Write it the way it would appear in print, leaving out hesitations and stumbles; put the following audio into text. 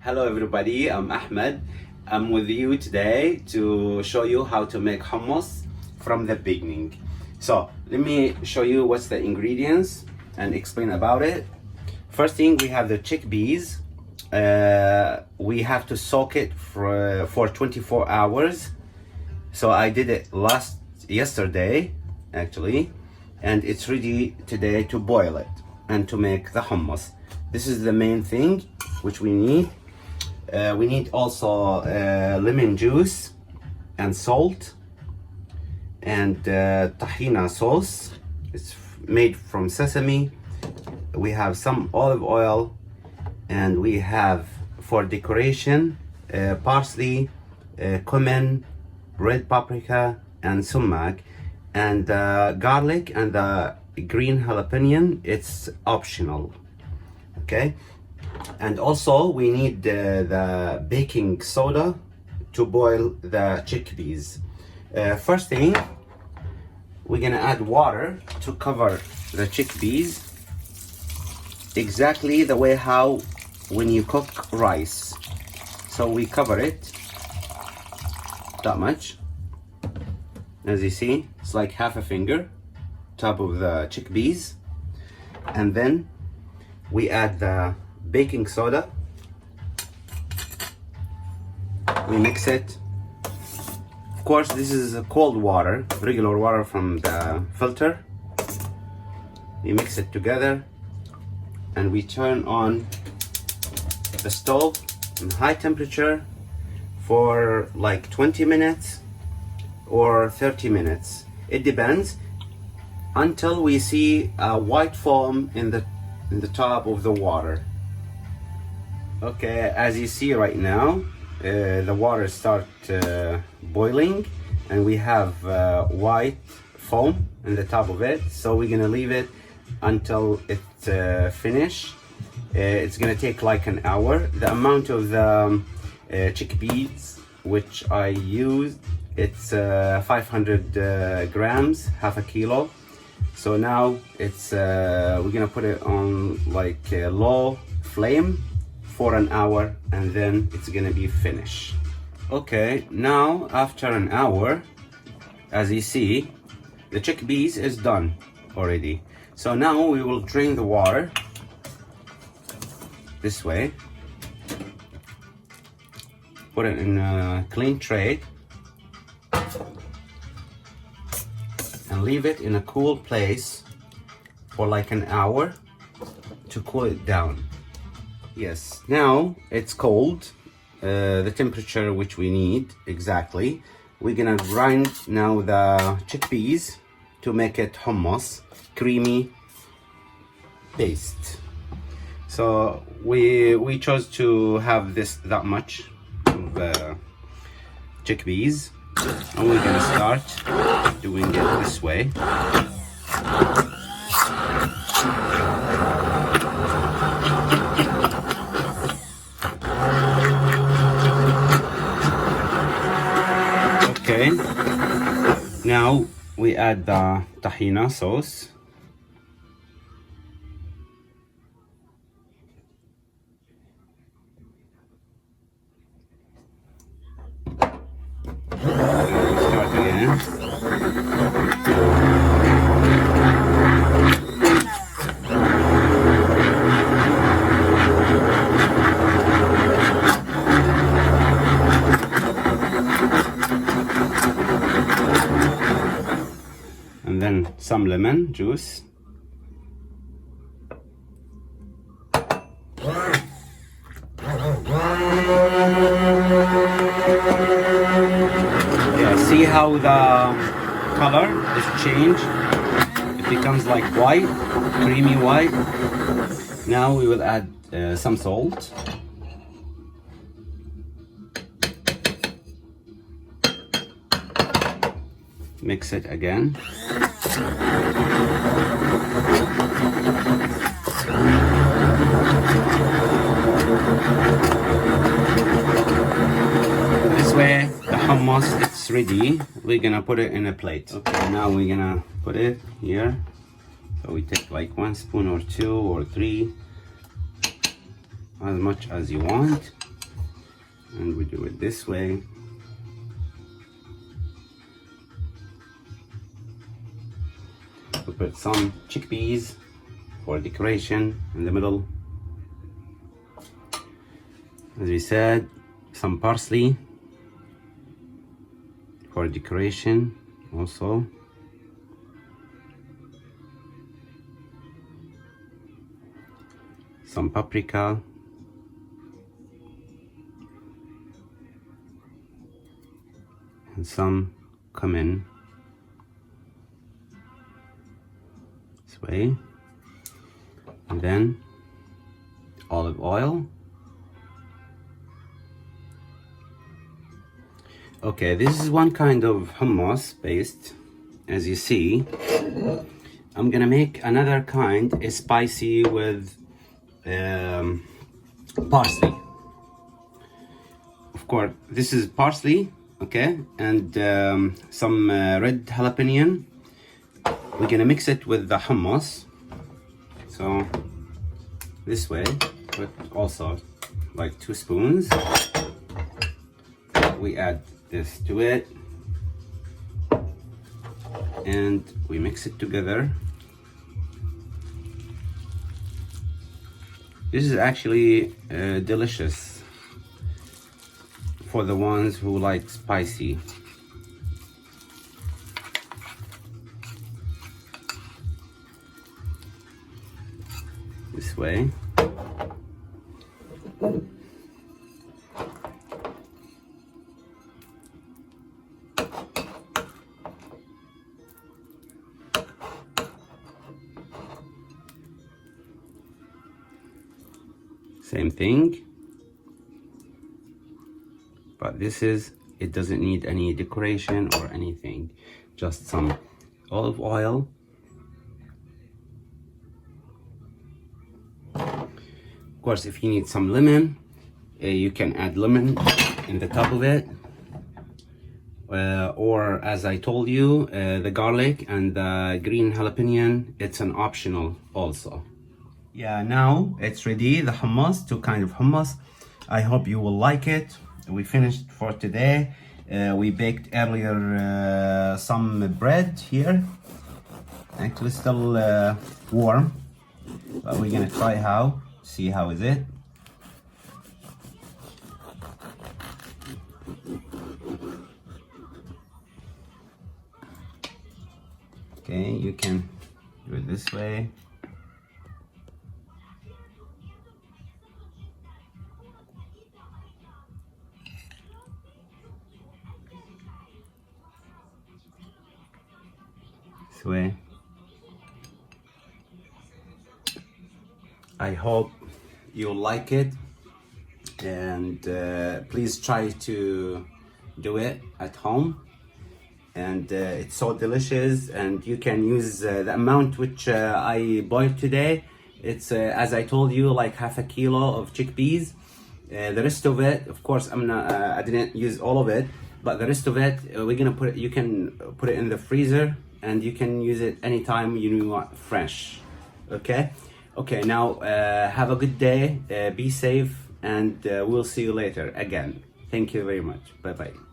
Hello everybody, I'm Ahmed. I'm with you today to show you how to make hummus from the beginning. So let me show you what's the ingredients and explain about it. First thing, we have the chickpeas. We have to soak it for 24 hours. So I did it yesterday actually, and it's ready today to boil it and to make the hummus. This is the main thing which we need. We need also lemon juice and salt and tahina sauce. It's made from sesame. We have some olive oil, and we have for decoration parsley, cumin, red paprika and sumac, and garlic and the green jalapeno. It's optional, okay? And also we need the baking soda to boil the chickpeas. First thing, we're gonna add water to cover the chickpeas exactly the way how when you cook rice. So we cover it that much. As you see, it's like half a finger top of the chickpeas, and then we add the baking soda. We mix it. Of course, this is cold water, regular water from the filter. We mix it together and we turn on the stove on high temperature for like 20 minutes or 30 minutes. It depends, until we see a white foam in the top of the water. Okay, as you see right now, the water start boiling, and we have white foam in the top of it. So we're gonna leave it until it finish. It's gonna take like an hour. The amount of the chickpeas which I used, it's 500 grams, half a kilo. So now it's we're gonna put it on like a low flame for an hour, and then it's gonna be finished. Okay, now after an hour, as you see, the chickpeas is done already. So now we will drain the water this way, put it in a clean tray, and leave it in a cool place for like an hour to cool it down. Yes, now it's cold, the temperature which we need exactly. We're gonna grind now the chickpeas to make it hummus, creamy paste. So we chose to have that much of chickpeas, and we're gonna start doing it this way. Okay, now we add the tahina sauce. Start again. And then some lemon juice. Yeah, see how the color is changed? It becomes like white, creamy white. Now we will add some salt. Mix it again. This way the hummus is ready. We're gonna put it in a plate. Okay, now we're gonna put it here. So we take like 1 spoon or 2 or 3, as much as you want. and we do it this way. We put some chickpeas for decoration in the middle. As we said, some parsley for decoration also. Some paprika. And some cumin. This way. And then olive oil. Okay, this is one kind of hummus paste. As you see, I'm gonna make another kind, is spicy with parsley. Of course, this is parsley, okay, and some red jalapeno. We're gonna mix it with the hummus. So this way, put also like 2 spoons. We add this to it and we mix it together. This is actually delicious for the ones who like spicy. This way. Same thing, but this is, it doesn't need any decoration or anything, just some olive oil. Of course, if you need some lemon, you can add lemon in the top of it, or as I told you, the garlic and the green jalapeno, it's an optional also. Yeah, now it's ready, the hummus, 2 kind of hummus. I hope you will like it. We finished for today. We baked earlier some bread here. Actually still warm, but we're gonna try see how is it. Okay, you can do it this way. This way. I hope you'll like it, and please try to do it at home. And it's so delicious, and you can use the amount which I boiled today. It's as I told you, like half a kilo of chickpeas. The rest of it, of course, I didn't use all of it, but the rest of it we're gonna put it, you can put it in the freezer and you can use it anytime you want fresh. Okay, now have a good day, be safe, and we'll see you later again. Thank you very much. Bye bye.